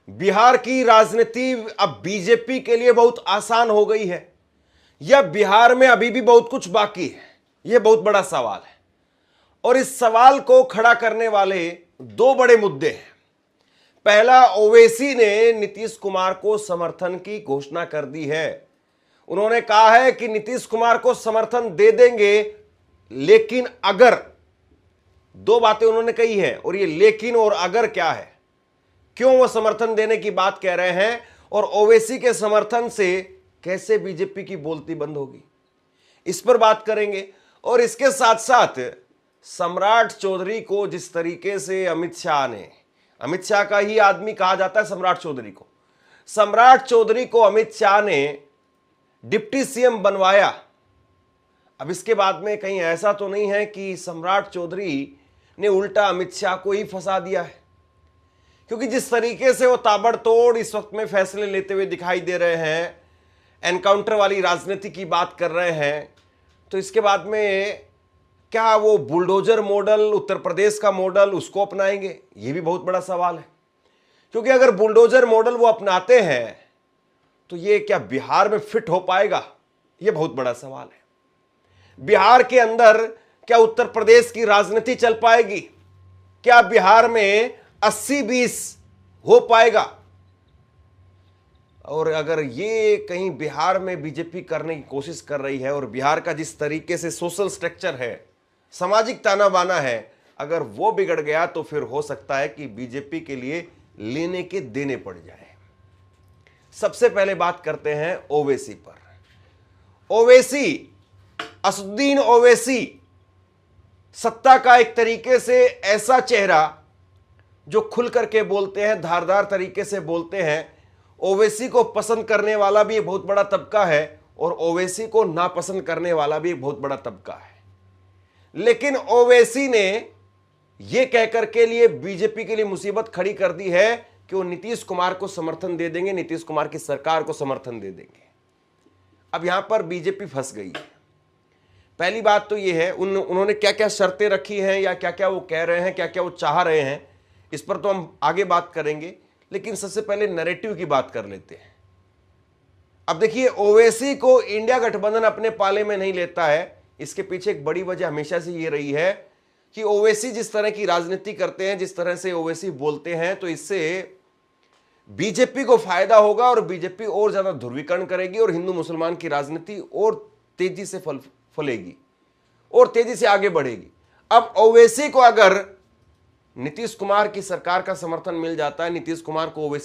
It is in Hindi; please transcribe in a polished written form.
बिहार की राजनीति अब बीजेपी के लिए बहुत आसान हो गई है या बिहार में अभी भी बहुत कुछ बाकी है? यह बहुत बड़ा सवाल है और इस सवाल को खड़ा करने वाले दो बड़े मुद्दे हैं। पहला, ओवैसी ने नीतीश कुमार को समर्थन की घोषणा कर दी है। उन्होंने कहा है कि नीतीश कुमार को समर्थन दे देंगे, लेकिन अगर, दो बातें उन्होंने कही है और ये लेकिन और अगर क्या है, क्यों वो समर्थन देने की बात कह रहे हैं और ओवैसी के समर्थन से कैसे बीजेपी की बोलती बंद होगी, इस पर बात करेंगे। और इसके साथ साथ सम्राट चौधरी को जिस तरीके से अमित शाह का ही आदमी कहा जाता है सम्राट चौधरी को अमित शाह ने डिप्टी सीएम बनवाया। अब इसके बाद में कहीं ऐसा तो नहीं है कि सम्राट चौधरी ने उल्टा अमित शाह को ही फंसा दिया है, क्योंकि जिस तरीके से वो ताबड़तोड़ इस वक्त में फैसले लेते हुए दिखाई दे रहे हैं, एनकाउंटर वाली राजनीति की बात कर रहे हैं, तो इसके बाद में क्या वो बुलडोजर मॉडल, उत्तर प्रदेश का मॉडल उसको अपनाएंगे? ये भी बहुत बड़ा सवाल है, क्योंकि अगर बुलडोजर मॉडल वो अपनाते हैं तो ये क्या बिहार में फिट हो पाएगा? ये बहुत बड़ा सवाल है। बिहार के अंदर क्या उत्तर प्रदेश की राजनीति चल पाएगी? क्या बिहार में 80-20 हो पाएगा? और अगर ये कहीं बिहार में बीजेपी करने की कोशिश कर रही है और बिहार का जिस तरीके से सोशल स्ट्रक्चर है, सामाजिक ताना बाना है, अगर वो बिगड़ गया तो फिर हो सकता है कि बीजेपी के लिए लेने के देने पड़ जाए। सबसे पहले बात करते हैं ओवैसी पर। ओवैसी, असदुद्दीन ओवैसी सत्ता का एक तरीके से ऐसा चेहरा जो खुल करके बोलते हैं, धारदार तरीके से बोलते हैं। ओवैसी को पसंद करने वाला भी एक बहुत बड़ा तबका है और ओवैसी को नापसंद करने वाला भी एक बहुत बड़ा तबका है। लेकिन ओवैसी ने यह कहकर के लिए बीजेपी के लिए मुसीबत खड़ी कर दी है कि वो नीतीश कुमार को समर्थन दे देंगे, नीतीश कुमार की सरकार को समर्थन दे देंगे। अब यहां पर बीजेपी फंस गई है। पहली बात तो यह है उन्होंने क्या क्या शर्तें रखी हैं या क्या क्या वो कह रहे हैं, क्या क्या वो चाह रहे हैं, इस पर तो हम आगे बात करेंगे। लेकिन सबसे पहले नैरेटिव की बात कर लेते हैं। अब देखिए, ओवैसी को इंडिया गठबंधन अपने पाले में नहीं लेता है। इसके पीछे एक बड़ी वजह हमेशा से ये रही है कि ओवैसी जिस तरह की राजनीति करते हैं, जिस तरह से ओवैसी बोलते हैं, तो इससे बीजेपी को फायदा होगा और बीजेपी और ज्यादा ध्रुवीकरण करेगी और हिंदू मुसलमान की राजनीति और तेजी से फलेगी और तेजी से आगे बढ़ेगी। अब ओवैसी को अगर नीतीश कुमार की सरकार का समर्थन मिल जाता है, नीतीश कुमार को ओवैसी